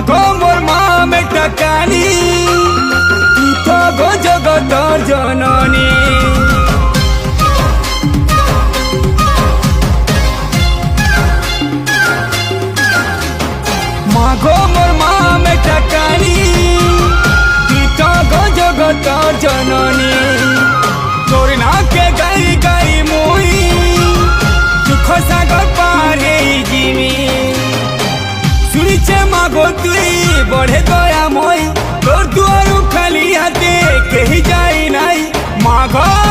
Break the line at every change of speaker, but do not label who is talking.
মাগো মোর মা মেটা কালী তুই তো গো জগতর জননী মাগো মোর মা মেটা কালী তুই তো গো জগতর জননী তোর নাকে গাই গাই মুই দুঃখ সাগর পারে জিমি শুনিছে মাগো তুই বড়ে দয়াময় তোর দুয়ারু খালি হাতে কেহি যাই নাই মাগো